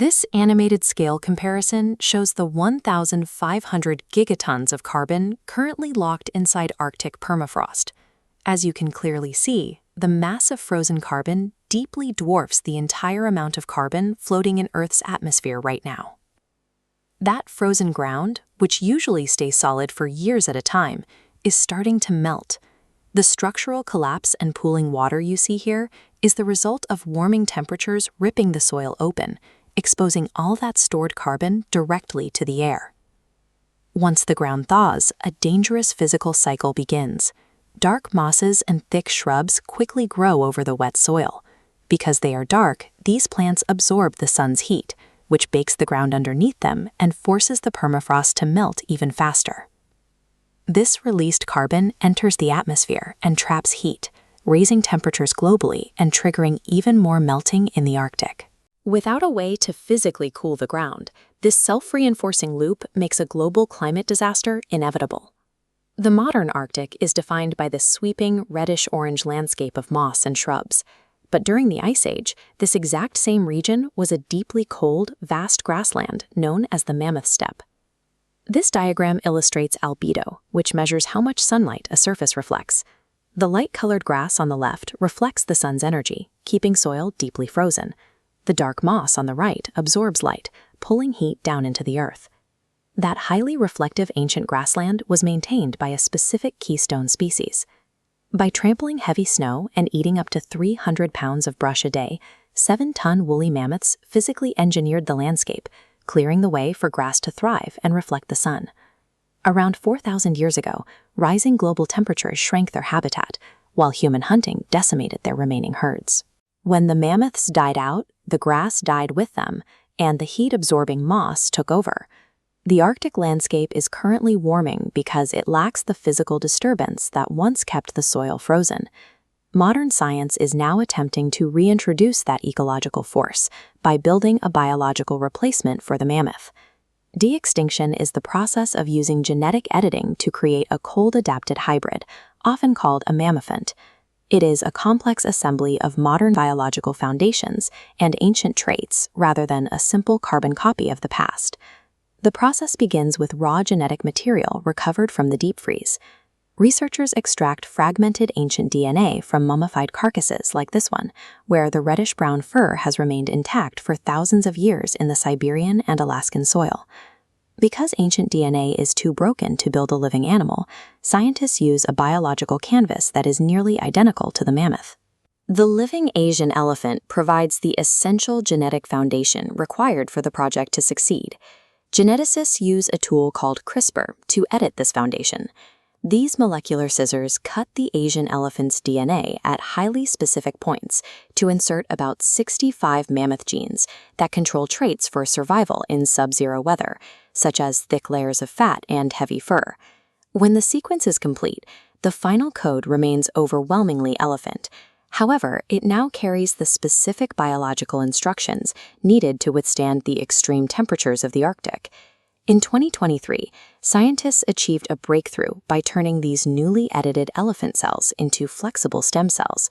This animated scale comparison shows the 1,500 gigatons of carbon currently locked inside Arctic permafrost. As you can clearly see, the mass of frozen carbon deeply dwarfs the entire amount of carbon floating in Earth's atmosphere right now. That frozen ground, which usually stays solid for years at a time, is starting to melt. The structural collapse and pooling water you see here is the result of warming temperatures ripping the soil open, exposing all that stored carbon directly to the air. Once the ground thaws, a dangerous physical cycle begins. Dark mosses and thick shrubs quickly grow over the wet soil. Because they are dark, these plants absorb the sun's heat, which bakes the ground underneath them and forces the permafrost to melt even faster. This released carbon enters the atmosphere and traps heat, raising temperatures globally and triggering even more melting in the Arctic. Without a way to physically cool the ground, this self-reinforcing loop makes a global climate disaster inevitable. The modern Arctic is defined by this sweeping reddish-orange landscape of moss and shrubs. But during the Ice Age, this exact same region was a deeply cold, vast grassland known as the Mammoth Steppe. This diagram illustrates albedo, which measures how much sunlight a surface reflects. The light-colored grass on the left reflects the sun's energy, keeping soil deeply frozen. The dark moss on the right absorbs light, pulling heat down into the earth. That highly reflective ancient grassland was maintained by a specific keystone species. By trampling heavy snow and eating up to 300 pounds of brush a day, 7-ton woolly mammoths physically engineered the landscape, clearing the way for grass to thrive and reflect the sun. Around 4,000 years ago, rising global temperatures shrank their habitat, while human hunting decimated their remaining herds. When the mammoths died out, the grass died with them, and the heat-absorbing moss took over. The Arctic landscape is currently warming because it lacks the physical disturbance that once kept the soil frozen. Modern science is now attempting to reintroduce that ecological force by building a biological replacement for the mammoth. De-extinction is the process of using genetic editing to create a cold-adapted hybrid, often called a mammophant. It is a complex assembly of modern biological foundations and ancient traits rather than a simple carbon copy of the past. The process begins with raw genetic material recovered from the deep freeze. Researchers extract fragmented ancient DNA from mummified carcasses like this one, where the reddish-brown fur has remained intact for thousands of years in the Siberian and Alaskan soil. Because ancient DNA is too broken to build a living animal, scientists use a biological canvas that is nearly identical to the mammoth. The living Asian elephant provides the essential genetic foundation required for the project to succeed. Geneticists use a tool called CRISPR to edit this foundation. These molecular scissors cut the Asian elephant's DNA at highly specific points to insert about 65 mammoth genes that control traits for survival in sub-zero weather, such as thick layers of fat and heavy fur. When the sequence is complete, the final code remains overwhelmingly elephant. However, it now carries the specific biological instructions needed to withstand the extreme temperatures of the Arctic. In 2023, scientists achieved a breakthrough by turning these newly edited elephant cells into flexible stem cells.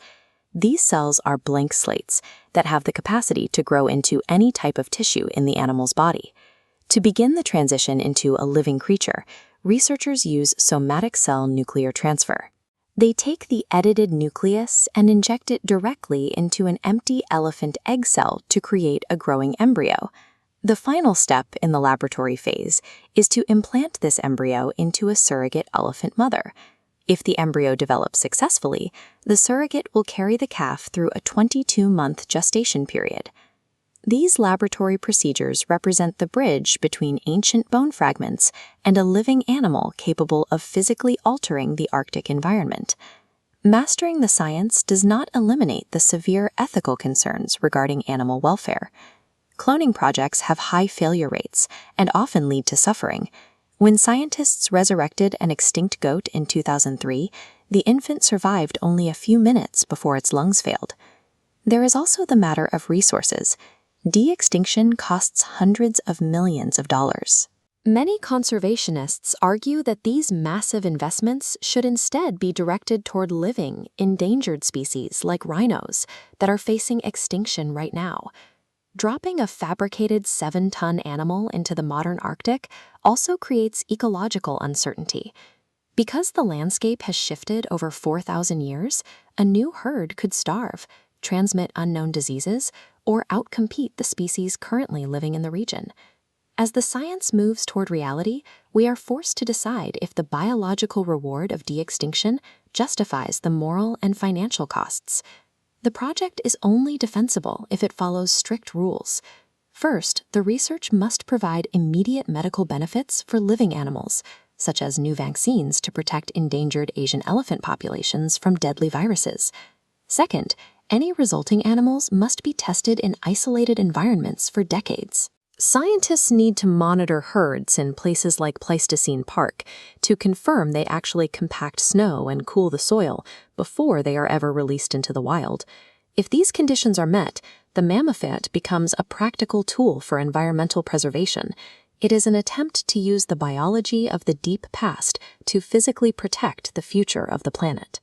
These cells are blank slates that have the capacity to grow into any type of tissue in the animal's body. To begin the transition into a living creature, researchers use somatic cell nuclear transfer. They take the edited nucleus and inject it directly into an empty elephant egg cell to create a growing embryo. The final step in the laboratory phase is to implant this embryo into a surrogate elephant mother. If the embryo develops successfully, the surrogate will carry the calf through a 22-month gestation period. These laboratory procedures represent the bridge between ancient bone fragments and a living animal capable of physically altering the Arctic environment. Mastering the science does not eliminate the severe ethical concerns regarding animal welfare. Cloning projects have high failure rates and often lead to suffering. When scientists resurrected an extinct goat in 2003, the infant survived only a few minutes before its lungs failed. There is also the matter of resources. De-extinction costs hundreds of millions of dollars. Many conservationists argue that these massive investments should instead be directed toward living, endangered species like rhinos that are facing extinction right now. Dropping a fabricated 7-ton animal into the modern Arctic also creates ecological uncertainty. Because the landscape has shifted over 4,000 years, a new herd could starve, transmit unknown diseases, or outcompete the species currently living in the region. As the science moves toward reality, we are forced to decide if the biological reward of de-extinction justifies the moral and financial costs. The project is only defensible if it follows strict rules. First, the research must provide immediate medical benefits for living animals, such as new vaccines to protect endangered Asian elephant populations from deadly viruses. Second, any resulting animals must be tested in isolated environments for decades. Scientists need to monitor herds in places like Pleistocene Park to confirm they actually compact snow and cool the soil before they are ever released into the wild. If these conditions are met, the mammophant becomes a practical tool for environmental preservation. It is an attempt to use the biology of the deep past to physically protect the future of the planet.